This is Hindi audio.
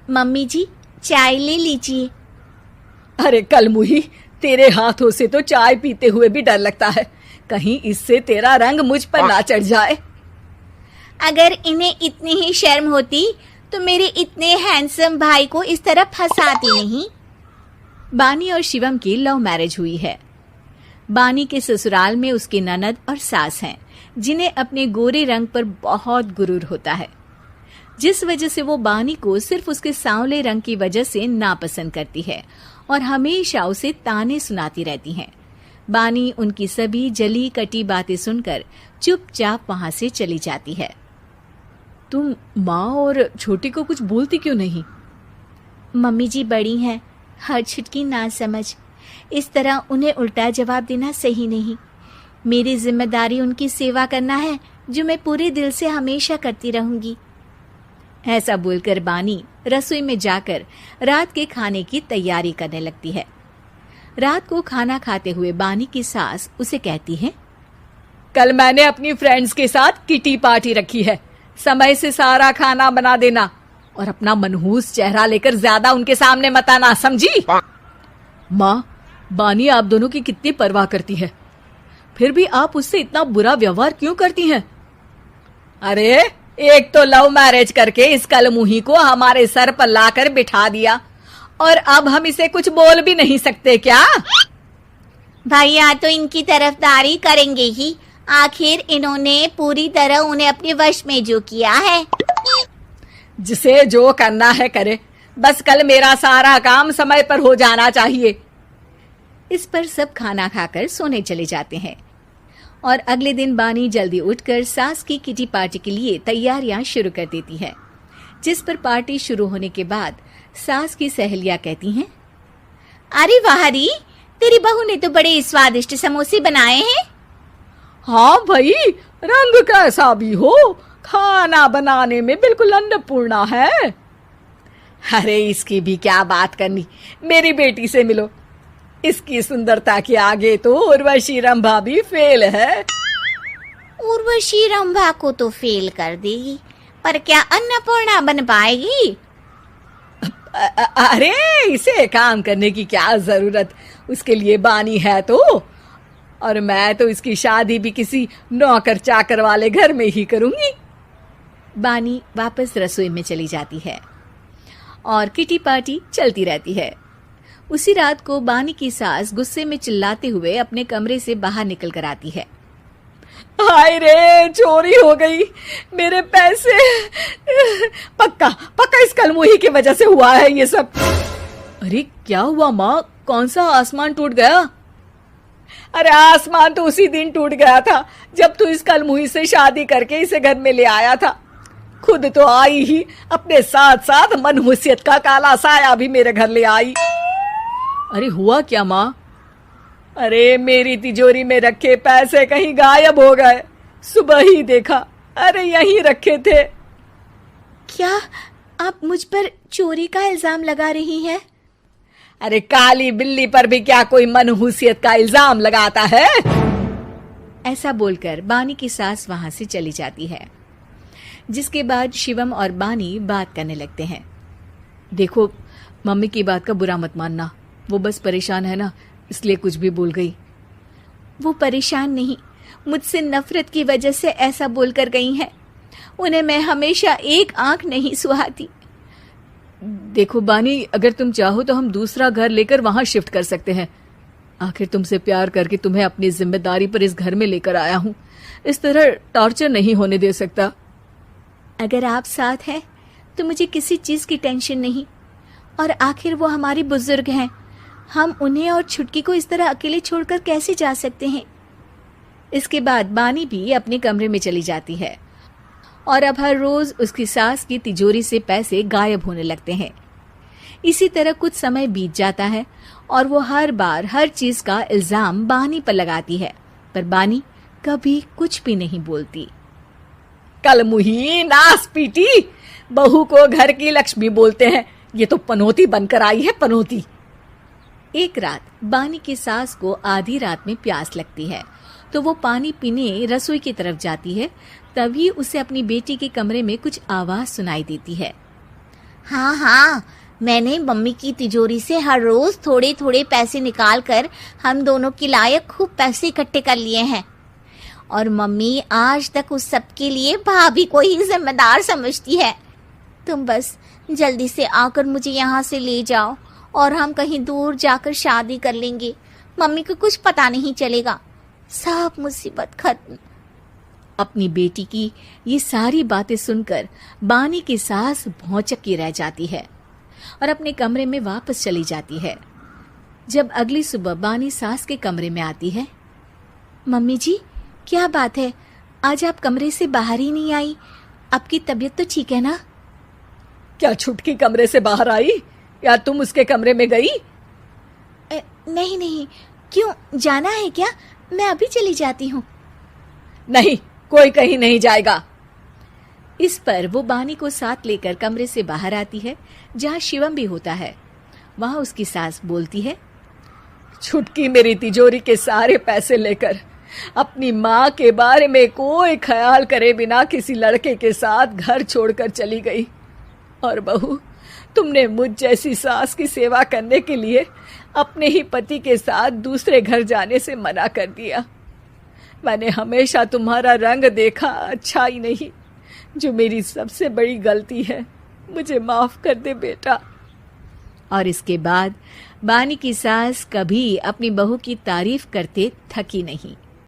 मम्मी जी, चाय ले लीजिए। अरे कलमुही, तेरे हाथों से तो चाय पीते हुए भी डर लगता है, कहीं इससे तेरा रंग मुझ पर ना चढ़ जाए। अगर इन्हें इतनी ही शर्म होती तो मेरे इतने हैंडसम भाई को इस तरह फंसाती नहीं। बानी और शिवम की लव मैरिज हुई है। बानी के ससुराल में उसकी ननद और सास हैं, जिन्हें अपने गोरे रंग पर बहुत गुरूर होता है, जिस वजह से वो बानी को सिर्फ उसके सांवले रंग की वजह से नापसंद करती है और हमेशा उसे ताने सुनाती रहती हैं। बानी उनकी सभी जली कटी बातें सुनकर चुपचाप वहां से चली जाती है। तुम माँ और छोटी को कुछ बोलती क्यों नहीं? मम्मी जी बड़ी हैं, हर छुटकी ना समझ, इस तरह उन्हें उल्टा जवाब देना सही नहीं। मेरी जिम्मेदारी उनकी सेवा करना है, जो मैं पूरे दिल से हमेशा करती रहूंगी। ऐसा बोलकर बानी रसोई में जाकर रात के खाने की तैयारी करने लगती है। रात को खाना खाते हुए बानी की सास उसे कहती है, कल मैंने अपनी फ्रेंड्स के साथ किटी पार्टी रखी है, समय से सारा खाना बना देना और अपना मनहूस चेहरा लेकर ज्यादा उनके सामने मत आना, समझी? माँ, बानी आप दोनों की कितनी परवाह करती है, फिर भी आप उससे इतना बुरा व्यवहार क्यों करती हैं? अरे एक तो लव मैरिज करके इस कलमुही को हमारे सर पर लाकर बिठा दिया और अब हम इसे कुछ बोल भी नहीं सकते क्या? भैया तो इनकी तरफदारी करेंगे ही, आखिर इन्होंने पूरी तरह उन्हें अपने वश में जो किया है। जिसे जो करना है करे, बस कल मेरा सारा काम समय पर हो जाना चाहिए। इस पर सब खाना खाकर सोने चले जाते हैं और अगले दिन बानी जल्दी उठकर सास की किटी पार्टी के लिए तैयारियां शुरू कर देती है, जिस पर पार्टी शुरू होने के बाद सास की सहेलियां कहती हैं, अरे वाह री, तेरी बहू ने तो बड़े स्वादिष्ट समोसे बनाए हैं। हाँ भाई, रंग कैसा भी हो, खाना बनाने में बिल्कुल अन्नपूर्णा है। अरे इसकी भी क्या बात करनी, मेरी बेटी से मिलो, इसकी सुंदरता के आगे तो उर्वशी रंभा भी फेल है। उर्वशी रंभा को तो फेल कर देगी, पर क्या अन्नपूर्णा बन पाएगी? अरे इसे काम करने की क्या जरूरत, उसके लिए बानी है तो, और मैं तो इसकी शादी भी किसी नौकर चाकर वाले घर में ही करूंगी। बानी वापस रसोई में चली जाती है और किटी पार्टी चलती रहती है। उसी रात को बानी की सास गुस्से में चिल्लाते हुए अपने कमरे से बाहर निकल कर आती है। हाय रे, चोरी हो गई, मेरे पैसे, पक्का पक्का इस कलमुही की वजह से हुआ है ये सब। अरे क्या हुआ माँ, कौन सा आसमान टूट गया? अरे आसमान तो उसी दिन टूट गया था जब तू इस कलमुही से शादी करके इसे घर में ले आया था। खुद तो आई ही, अपने साथ साथ मनहूसियत का काला साया भी मेरे घर ले आई। अरे हुआ क्या माँ? अरे मेरी तिजोरी में रखे पैसे कहीं गायब हो गए, सुबह ही देखा, अरे यहीं रखे थे। क्या आप मुझ पर चोरी का इल्जाम लगा रही हैं? अरे काली बिल्ली पर भी क्या कोई मनहूसियत का इल्जाम लगाता है? ऐसा बोलकर बानी की सास वहां से चली जाती है, जिसके बाद शिवम और बानी बात करने लगते हैं। देखो, मम्मी की बात का बुरा मत मानना, वो बस परेशान है ना, इसलिए कुछ भी बोल गई। वो परेशान नहीं, मुझसे नफरत की वजह से ऐसा बोलकर गई हैं। उन्हें मैं हमेशा एक आंख नहीं सुहाती। देखो बानी, अगर तुम चाहो तो हम दूसरा घर लेकर वहां शिफ्ट कर सकते हैं। आखिर तुमसे प्यार करके तुम्हें अपनी जिम्मेदारी पर इस घर में लेकर आया हूं, इस तरह टॉर्चर नहीं होने दे सकता। अगर आप साथ हैं तो मुझे किसी चीज की टेंशन नहीं, और आखिर वो हमारी बुजुर्ग हैं, हम उन्हें और छुटकी को इस तरह अकेले छोड़कर कैसे जा सकते हैं? इसके बाद बानी भी अपने कमरे में चली जाती है और अब हर रोज उसकी सास की तिजोरी से पैसे गायब होने लगते हैं। इसी तरह कुछ समय बीत जाता है और वो हर बार हर चीज का इल्जाम बानी पर लगाती है, पर बानी कभी कुछ भी नहीं बोलती। कलमुही नास पीटी, बहू को घर की लक्ष्मी बोलते हैं, ये तो पनौती बनकर आई है, पनौती। एक रात बानी की सास को आधी रात में प्यास लगती है, तो वो पानी पीने रसोई की तरफ जाती है। तभी उसे अपनी बेटी के कमरे में कुछ आवाज सुनाई देती है। हाँ हाँ, मैंने मम्मी की तिजोरी से हर रोज थोड़े थोड़े पैसे निकाल कर हम दोनों के लायक खूब पैसे इकट्ठे कर लिए हैं। और मम्मी आज तक उस सब के लिए भाभी को ही जिम्मेदार समझती है। तुम बस जल्दी से आकर मुझे यहाँ से ले जाओ और हम कहीं दूर जाकर शादी कर लेंगे। मम्मी को कुछ पता नहीं चलेगा, सब मुसीबत खत्म। अपनी बेटी की ये सारी बातें सुनकर बानी की सास भौंचक्की रह जाती है और अपने कमरे में वापस चली जाती है। जब अगली सुबह बानी सास के कमरे में आती है, मम्मी जी, क्या बात है, आज आप कमरे से बाहर ही नहीं आई? आपकी तबीयत तो ठीक है ना? क्या छुटकी कमरे से बाहर आई या तुम उसके कमरे में गई? नहीं नहीं, क्यों, जाना है क्या? मैं अभी चली जाती हूँ। नहीं, कोई कहीं नहीं जाएगा। इस पर वो बानी को साथ लेकर कमरे से बाहर आती है, जहाँ शिवम भी होता है। वहां उसकी सास बोलती है, छुटकी मेरी तिजोरी के सारे पैसे लेकर अपनी माँ के बारे में कोई ख्याल करे बिना किसी लड़के के साथ घर छोड़कर चली गई। और बहू, तुमने मुझ जैसी सास की सेवा करने के लिए अपने ही पति के साथ दूसरे घर जाने से मना कर दिया। मैंने हमेशा तुम्हारा रंग देखा अच्छा ही नहीं, जो मेरी सबसे बड़ी गलती है। मुझे माफ कर दे बेटा। और इसके बाद बानी की सास कभी अपनी बहू की तारीफ करते थकी नहीं।